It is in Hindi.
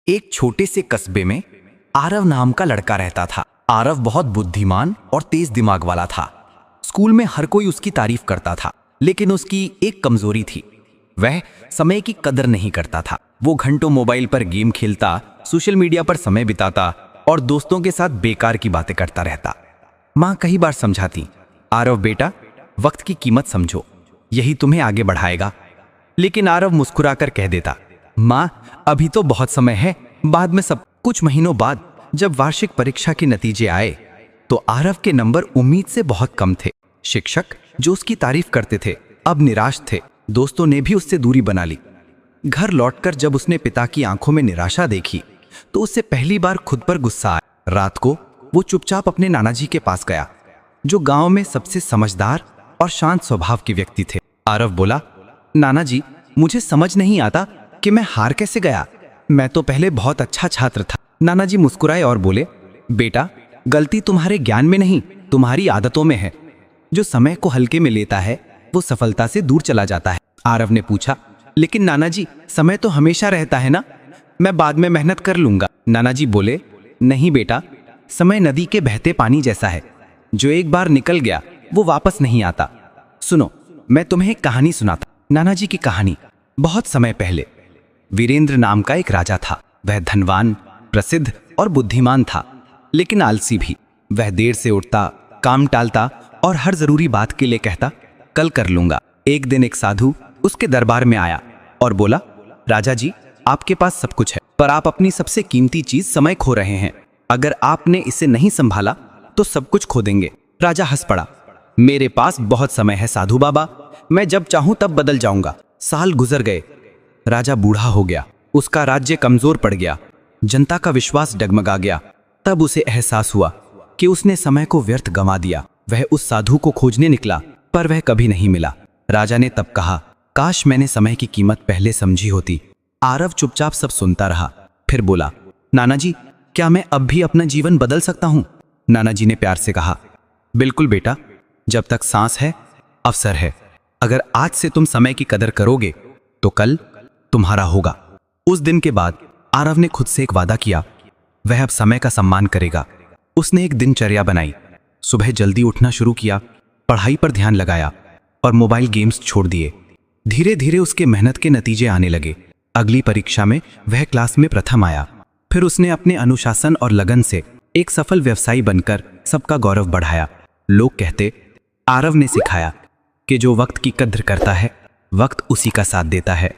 एक छोटे से कस्बे में आरव नाम का लड़का रहता था। आरव बहुत बुद्धिमान और तेज दिमाग वाला था। स्कूल में हर कोई उसकी तारीफ करता था, लेकिन उसकी एक कमजोरी थी। वह समय की कदर नहीं करता था। वो घंटों मोबाइल पर गेम खेलता, सोशल मीडिया पर समय बिताता और दोस्तों के साथ बेकार की बातें करता रहता। माँ कई बार समझाती, आरव बेटा, वक्त की कीमत समझो, यही तुम्हें आगे बढ़ाएगा। लेकिन आरव मुस्कुराकर कह देता, माँ अभी तो बहुत समय है, बाद में सब। कुछ महीनों बाद जब वार्षिक परीक्षा के नतीजे आए तो आरव के नंबर उम्मीद से बहुत कम थे। शिक्षक जो उसकी तारीफ करते थे अब निराश थे। दोस्तों ने भी उससे दूरी बना ली। घर लौटकर जब उसने पिता की आंखों में निराशा देखी तो उससे पहली बार खुद पर गुस्सा आया। रात को वो चुपचाप अपने नाना जी के पास गया, जो गांव में सबसे समझदार और शांत स्वभाव के व्यक्ति थे। आरव बोला, नाना जी, मुझे समझ नहीं आता कि मैं हार कैसे गया। मैं तो पहले बहुत अच्छा छात्र था। नाना जी मुस्कुराए और बोले, बेटा, गलती तुम्हारे ज्ञान में नहीं, तुम्हारी आदतों में है। जो समय को हल्के में लेता है वो सफलता से दूर चला जाता है। आरव ने पूछा, लेकिन नाना जी, समय तो हमेशा रहता है ना, मैं बाद में मेहनत कर लूंगा। नाना जी बोले, नहीं बेटा, समय नदी के बहते पानी जैसा है, जो एक बार निकल गया वो वापस नहीं आता। सुनो, मैं तुम्हें एक कहानी सुनाता। नाना जी की कहानी। बहुत समय पहले वीरेंद्र नाम का एक राजा था। वह धनवान, प्रसिद्ध और बुद्धिमान था, लेकिन आलसी भी। वह देर से उठता, काम टालता और हर जरूरी बात के लिए कहता, कल कर लूंगा। एक दिन एक साधु उसके दरबार में आया और बोला, राजा जी, आपके पास सब कुछ है, पर आप अपनी सबसे कीमती चीज समय खो रहे हैं। अगर आपने इसे नहीं संभाला तो सब कुछ खो देंगे। राजा हंस पड़ा, मेरे पास बहुत समय है साधु बाबा, मैं जब चाहूं तब बदल जाऊंगा। साल गुजर गए। राजा बूढ़ा हो गया, उसका राज्य कमजोर पड़ गया, जनता का विश्वास डगमगा गया। तब उसे एहसास हुआ कि उसने समय को व्यर्थ गंवा दिया। वह उस साधु को खोजने निकला, पर वह कभी नहीं मिला। राजा ने तब कहा, काश मैंने समय की कीमत पहले समझी होती। आरव चुपचाप सब सुनता रहा, फिर बोला, नाना जी, क्या मैं अब भी अपना जीवन बदल सकता हूँ? नाना जी ने प्यार से कहा, बिल्कुल बेटा, जब तक सांस है अवसर है। अगर आज से तुम समय की कदर करोगे तो कल तुम्हारा होगा। उस दिन के बाद आरव ने खुद से एक वादा किया, वह अब समय का सम्मान करेगा। उसने एक दिनचर्या बनाई, सुबह जल्दी उठना शुरू किया, पढ़ाई पर ध्यान लगाया और मोबाइल गेम्स छोड़ दिए। धीरे धीरे उसके मेहनत के नतीजे आने लगे। अगली परीक्षा में वह क्लास में प्रथम आया। फिर उसने अपने अनुशासन और लगन से एक सफल व्यवसायी बनकर सबका गौरव बढ़ाया। लोग कहते, आरव ने सिखाया कि जो वक्त की कद्र करता है, वक्त उसी का साथ देता है।